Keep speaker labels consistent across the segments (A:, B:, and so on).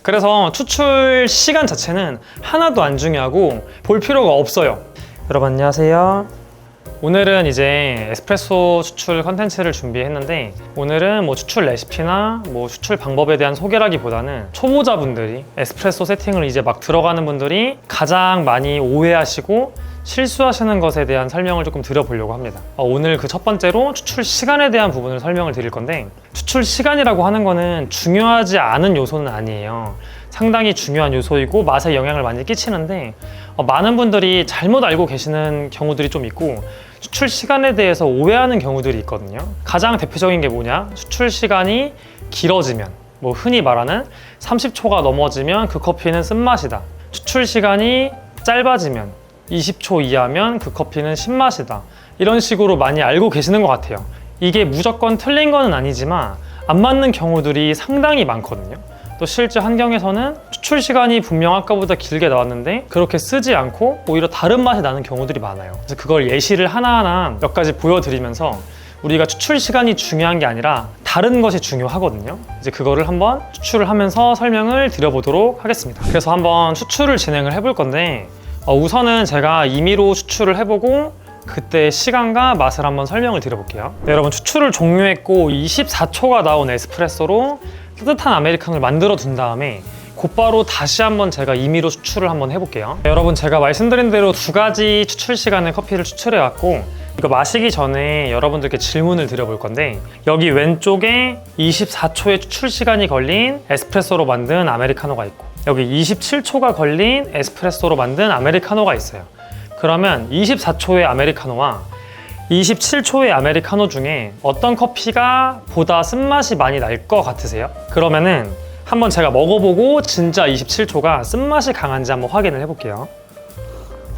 A: 그래서 추출 시간 자체는 하나도 안 중요하고 볼 필요가 없어요. 여러분 안녕하세요. 오늘은 이제 에스프레소 추출 컨텐츠를 준비했는데, 오늘은 뭐 추출 레시피나 뭐 추출 방법에 대한 소개라기보다는 초보자분들이, 에스프레소 세팅을 이제 막 들어가는 분들이 가장 많이 오해하시고 실수하시는 것에 대한 설명을 조금 드려보려고 합니다. 오늘 그 첫 번째로 추출 시간에 대한 부분을 설명을 드릴 건데, 추출 시간이라고 하는 거는 중요하지 않은 요소는 아니에요. 상당히 중요한 요소이고 맛에 영향을 많이 끼치는데, 많은 분들이 잘못 알고 계시는 경우들이 좀 있고 추출 시간에 대해서 오해하는 경우들이 있거든요. 가장 대표적인 게 뭐냐? 추출 시간이 길어지면, 뭐 흔히 말하는 30초가 넘어지면 그 커피는 쓴맛이다. 추출 시간이 짧아지면 20초 이하면 그 커피는 신맛이다. 이런 식으로 많이 알고 계시는 것 같아요. 이게 무조건 틀린 건 아니지만 안 맞는 경우들이 상당히 많거든요. 또 실제 환경에서는 추출 시간이 분명 아까보다 길게 나왔는데 그렇게 쓰지 않고 오히려 다른 맛이 나는 경우들이 많아요. 그래서 그걸 예시를 하나하나 몇 가지 보여드리면서 우리가 추출 시간이 중요한 게 아니라 다른 것이 중요하거든요. 이제 그거를 한번 추출을 하면서 설명을 드려보도록 하겠습니다. 그래서 한번 추출을 진행을 해볼 건데, 우선은 제가 임의로 추출을 해보고 그때 시간과 맛을 한번 설명을 드려볼게요. 네, 여러분 추출을 종료했고 24초가 나온 에스프레소로 따뜻한 아메리카노를 만들어 둔 다음에 곧바로 다시 한번 제가 임의로 추출을 한번 해볼게요. 네, 여러분 제가 말씀드린 대로 두 가지 추출 시간의 커피를 추출해 왔고, 이거 마시기 전에 여러분들께 질문을 드려볼 건데, 여기 왼쪽에 24초의 추출 시간이 걸린 에스프레소로 만든 아메리카노가 있고, 여기 27초가 걸린 에스프레소로 만든 아메리카노가 있어요. 그러면 24초의 아메리카노와 27초의 아메리카노 중에 어떤 커피가 보다 쓴맛이 많이 날 것 같으세요? 그러면은 한번 제가 먹어보고 진짜 27초가 쓴맛이 강한지 한번 확인을 해볼게요.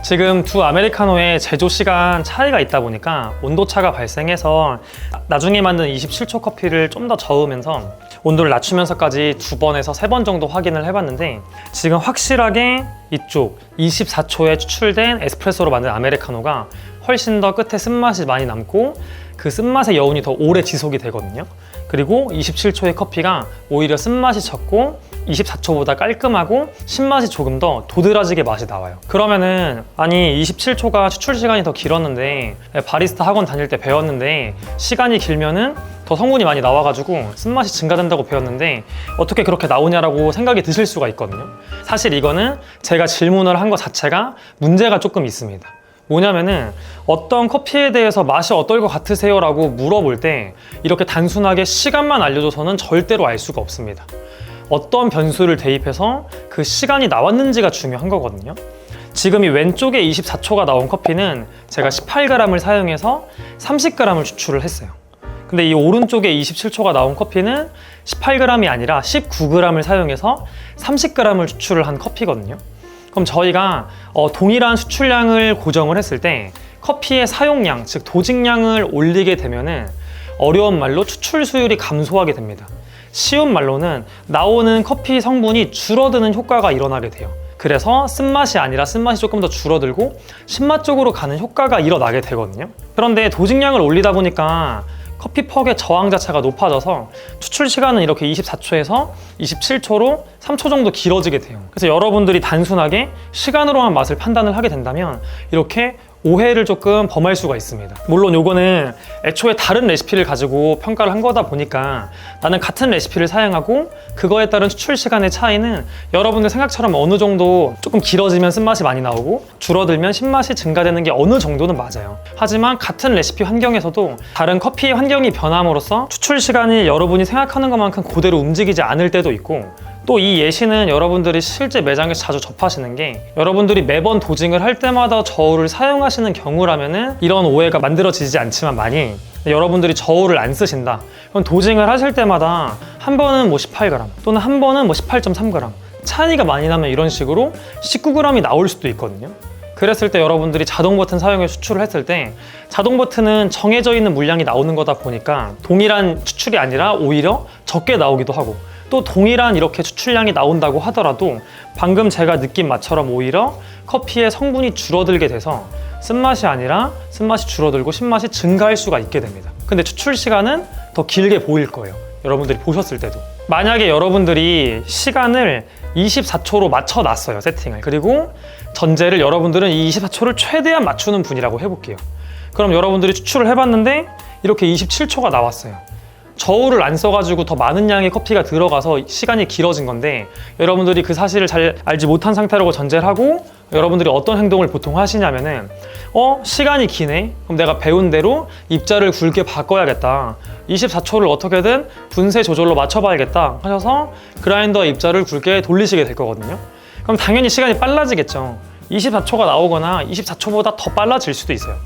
A: 지금 두 아메리카노의 제조 시간 차이가 있다 보니까 온도차가 발생해서 나중에 만든 27초 커피를 좀 더 저으면서 온도를 낮추면서까지 2번에서 3번 정도 확인을 해봤는데, 지금 확실하게 이쪽 24초에 추출된 에스프레소로 만든 아메리카노가 훨씬 더 끝에 쓴맛이 많이 남고 그 쓴맛의 여운이 더 오래 지속이 되거든요. 그리고 27초의 커피가 오히려 쓴맛이 적고 24초보다 깔끔하고 신맛이 조금 더 도드라지게 맛이 나와요. 그러면은 아니 27초가 추출 시간이 더 길었는데, 바리스타 학원 다닐 때 배웠는데 시간이 길면은 더 성분이 많이 나와가지고 쓴맛이 증가된다고 배웠는데 어떻게 그렇게 나오냐라고 생각이 드실 수가 있거든요. 사실 이거는 제가 질문을 한 것 자체가 문제가 조금 있습니다. 뭐냐면은 어떤 커피에 대해서 맛이 어떨 것 같으세요? 라고 물어볼 때 이렇게 단순하게 시간만 알려줘서는 절대로 알 수가 없습니다. 어떤 변수를 대입해서 그 시간이 나왔는지가 중요한 거거든요. 지금 이 왼쪽에 24초가 나온 커피는 제가 18g을 사용해서 30g을 추출을 했어요. 근데 이 오른쪽에 27초가 나온 커피는 18g이 아니라 19g을 사용해서 30g을 추출을 한 커피거든요. 그럼 저희가 동일한 수출량을 고정을 했을 때 커피의 사용량, 즉 도직량을 올리게 되면은 어려운 말로 추출 수율이 감소하게 됩니다. 쉬운 말로는 나오는 커피 성분이 줄어드는 효과가 일어나게 돼요. 그래서 쓴맛이 아니라 쓴맛이 조금 더 줄어들고 신맛 쪽으로 가는 효과가 일어나게 되거든요. 그런데 도직량을 올리다 보니까 커피 퍽의 저항 자체가 높아져서 추출 시간은 이렇게 24초에서 27초로 3초 정도 길어지게 돼요. 그래서 여러분들이 단순하게 시간으로만 맛을 판단을 하게 된다면 이렇게 오해를 조금 범할 수가 있습니다. 물론 요거는 애초에 다른 레시피를 가지고 평가를 한 거다 보니까 나는 같은 레시피를 사용하고 그거에 따른 추출 시간의 차이는 여러분들 생각처럼 어느 정도 조금 길어지면 쓴맛이 많이 나오고 줄어들면 신맛이 증가되는 게 어느 정도는 맞아요. 하지만 같은 레시피 환경에서도 다른 커피의 환경이 변함으로써 추출 시간이 여러분이 생각하는 것만큼 그대로 움직이지 않을 때도 있고, 또 이 예시는 여러분들이 실제 매장에서 자주 접하시는 게, 여러분들이 매번 도징을 할 때마다 저울을 사용하시는 경우라면은 이런 오해가 만들어지지 않지만, 만약 여러분들이 저울을 안 쓰신다, 그럼 도징을 하실 때마다 한 번은 뭐 18g 또는 한 번은 뭐 18.3g 차이가 많이 나면 이런 식으로 19g이 나올 수도 있거든요. 그랬을 때 여러분들이 자동 버튼 사용해 추출을 했을 때 자동 버튼은 정해져 있는 물량이 나오는 거다 보니까 동일한 추출이 아니라 오히려 적게 나오기도 하고, 또 동일한 이렇게 추출량이 나온다고 하더라도 방금 제가 느낀 맛처럼 오히려 커피의 성분이 줄어들게 돼서 쓴맛이 아니라 쓴맛이 줄어들고 신맛이 증가할 수가 있게 됩니다. 근데 추출 시간은 더 길게 보일 거예요. 여러분들이 보셨을 때도. 만약에 여러분들이 시간을 24초로 맞춰놨어요, 세팅을. 그리고 전제를 여러분들은 이 24초를 최대한 맞추는 분이라고 해볼게요. 그럼 여러분들이 추출을 해봤는데 이렇게 27초가 나왔어요. 저울을 안 써가지고 더 많은 양의 커피가 들어가서 시간이 길어진 건데, 여러분들이 그 사실을 잘 알지 못한 상태라고 전제를 하고 여러분들이 어떤 행동을 보통 하시냐면은 시간이 기네? 그럼 내가 배운 대로 입자를 굵게 바꿔야겠다. 24초를 어떻게든 분쇄 조절로 맞춰봐야겠다 하셔서 그라인더 입자를 굵게 돌리시게 될 거거든요. 그럼 당연히 시간이 빨라지겠죠. 24초가 나오거나 24초보다 더 빨라질 수도 있어요.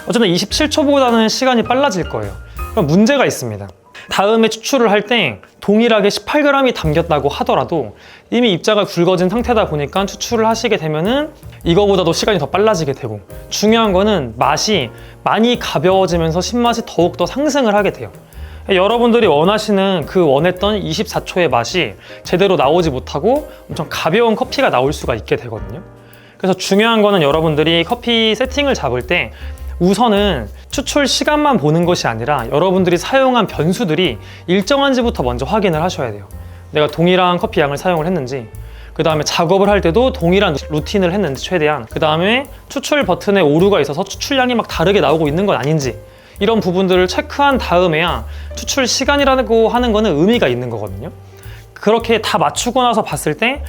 A: 어쨌든 27초보다는 시간이 빨라질 거예요. 그럼 문제가 있습니다. 다음에 추출을 할 때 동일하게 18g이 담겼다고 하더라도 이미 입자가 굵어진 상태다 보니까 추출을 하시게 되면은 이거보다도 시간이 더 빨라지게 되고, 중요한 거는 맛이 많이 가벼워지면서 신맛이 더욱더 상승을 하게 돼요. 여러분들이 원하시는 그 원했던 24초의 맛이 제대로 나오지 못하고 엄청 가벼운 커피가 나올 수가 있게 되거든요. 그래서 중요한 거는 여러분들이 커피 세팅을 잡을 때 우선은 추출 시간만 보는 것이 아니라 여러분들이 사용한 변수들이 일정한지부터 먼저 확인을 하셔야 돼요. 내가 동일한 커피 양을 사용을 했는지, 그 다음에 작업을 할 때도 동일한 루틴을 했는지 최대한, 그 다음에 추출 버튼에 오류가 있어서 추출량이 막 다르게 나오고 있는 건 아닌지, 이런 부분들을 체크한 다음에야 추출 시간이라고 하는 거는 의미가 있는 거거든요. 그렇게 다 맞추고 나서 봤을 때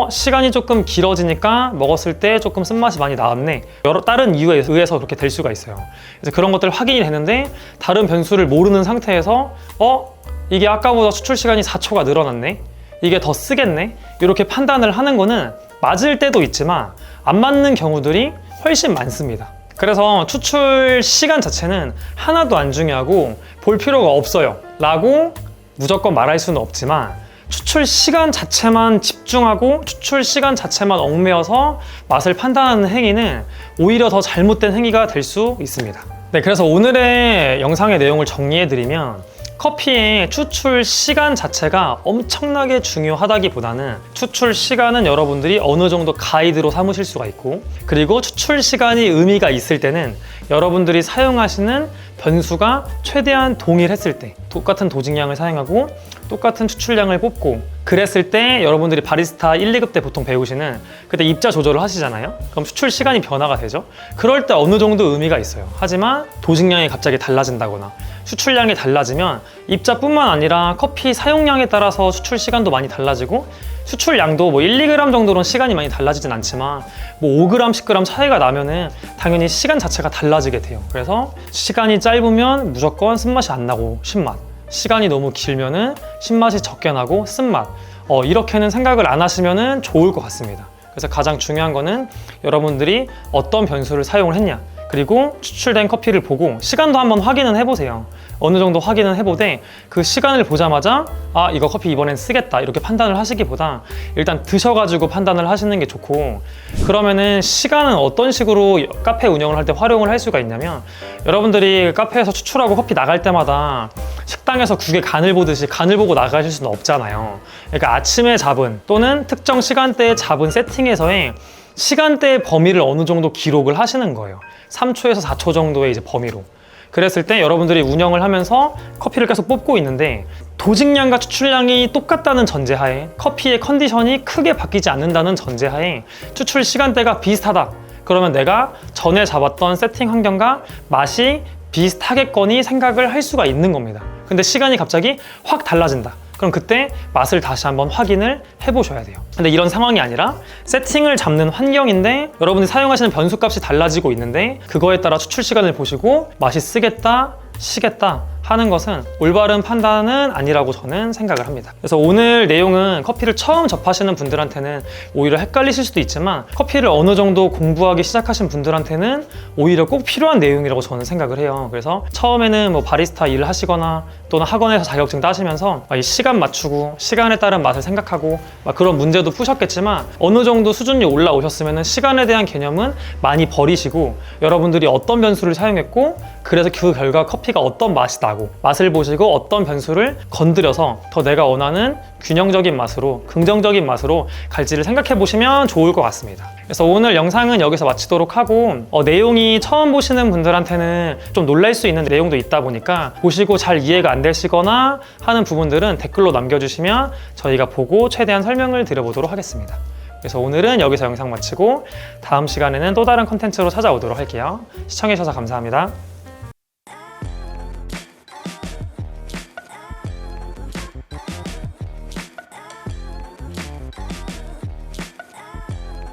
A: 시간이 조금 길어지니까 먹었을 때 조금 쓴맛이 많이 나왔네, 여러 다른 이유에 의해서 그렇게 될 수가 있어요. 그래서 그런 것들을 확인이 되는데 다른 변수를 모르는 상태에서 이게 아까보다 추출 시간이 4초가 늘어났네, 이게 더 쓰겠네, 이렇게 판단을 하는 거는 맞을 때도 있지만 안 맞는 경우들이 훨씬 많습니다. 그래서 추출 시간 자체는 하나도 안 중요하고 볼 필요가 없어요 라고 무조건 말할 수는 없지만, 추출 시간 자체만 집중하고 추출 시간 자체만 얽매여서 맛을 판단하는 행위는 오히려 더 잘못된 행위가 될 수 있습니다. 네, 그래서 오늘의 영상의 내용을 정리해드리면, 커피의 추출 시간 자체가 엄청나게 중요하다기보다는 추출 시간은 여러분들이 어느 정도 가이드로 삼으실 수가 있고, 그리고 추출 시간이 의미가 있을 때는 여러분들이 사용하시는 변수가 최대한 동일했을 때, 똑같은 도직량을 사용하고 똑같은 추출량을 뽑고 그랬을 때 여러분들이 바리스타 1, 2급 때 보통 배우시는 그때 입자 조절을 하시잖아요. 그럼 추출 시간이 변화가 되죠. 그럴 때 어느 정도 의미가 있어요. 하지만 도직량이 갑자기 달라진다거나 추출량이 달라지면 입자뿐만 아니라 커피 사용량에 따라서 추출 시간도 많이 달라지고, 수출량도 뭐 1, 2g 정도로는 시간이 많이 달라지진 않지만 뭐 5g, 10g 차이가 나면은 당연히 시간 자체가 달라지게 돼요. 그래서 시간이 짧으면 무조건 쓴맛이 안 나고 신맛, 시간이 너무 길면은 신맛이 적게 나고 쓴맛, 이렇게는 생각을 안 하시면은 좋을 것 같습니다. 그래서 가장 중요한 거는 여러분들이 어떤 변수를 사용을 했냐, 그리고 추출된 커피를 보고 시간도 한번 확인은 해보세요. 어느 정도 확인은 해보되 그 시간을 보자마자 이거 커피 이번엔 쓰겠다 이렇게 판단을 하시기보다 일단 드셔가지고 판단을 하시는 게 좋고, 그러면은 시간은 어떤 식으로 카페 운영을 할 때 활용을 할 수가 있냐면, 여러분들이 카페에서 추출하고 커피 나갈 때마다 식당에서 국에 간을 보듯이 간을 보고 나가실 수는 없잖아요. 그러니까 아침에 잡은 또는 특정 시간대에 잡은 세팅에서의 시간대의 범위를 어느 정도 기록을 하시는 거예요. 3초에서 4초 정도의 이제 범위로. 그랬을 때 여러분들이 운영을 하면서 커피를 계속 뽑고 있는데 도직량과 추출량이 똑같다는 전제하에, 커피의 컨디션이 크게 바뀌지 않는다는 전제하에 추출 시간대가 비슷하다. 그러면 내가 전에 잡았던 세팅 환경과 맛이 비슷하겠거니 생각을 할 수가 있는 겁니다. 근데 시간이 갑자기 확 달라진다. 그럼 그때 맛을 다시 한번 확인을 해보셔야 돼요. 근데 이런 상황이 아니라 세팅을 잡는 환경인데 여러분이 사용하시는 변수값이 달라지고 있는데 그거에 따라 추출 시간을 보시고 맛이 쓰겠다, 시겠다 하는 것은 올바른 판단은 아니라고 저는 생각을 합니다. 그래서 오늘 내용은 커피를 처음 접하시는 분들한테는 오히려 헷갈리실 수도 있지만, 커피를 어느 정도 공부하기 시작하신 분들한테는 오히려 꼭 필요한 내용이라고 저는 생각을 해요. 그래서 처음에는 뭐 바리스타 일을 하시거나 또는 학원에서 자격증 따시면서 이 시간 맞추고 시간에 따른 맛을 생각하고 그런 문제도 푸셨겠지만, 어느 정도 수준이 올라오셨으면 시간에 대한 개념은 많이 버리시고 여러분들이 어떤 변수를 사용했고 그래서 그 결과 커피가 어떤 맛이 나고 나고 맛을 보시고 어떤 변수를 건드려서 더 내가 원하는 균형적인 맛으로, 긍정적인 맛으로 갈지를 생각해 보시면 좋을 것 같습니다. 그래서 오늘 영상은 여기서 마치도록 하고 내용이 처음 보시는 분들한테는 좀 놀랄 수 있는 내용도 있다 보니까 보시고 잘 이해가 안 되시거나 하는 부분들은 댓글로 남겨주시면 저희가 보고 최대한 설명을 드려보도록 하겠습니다. 그래서 오늘은 여기서 영상 마치고 다음 시간에는 또 다른 컨텐츠로 찾아오도록 할게요. 시청해주셔서 감사합니다.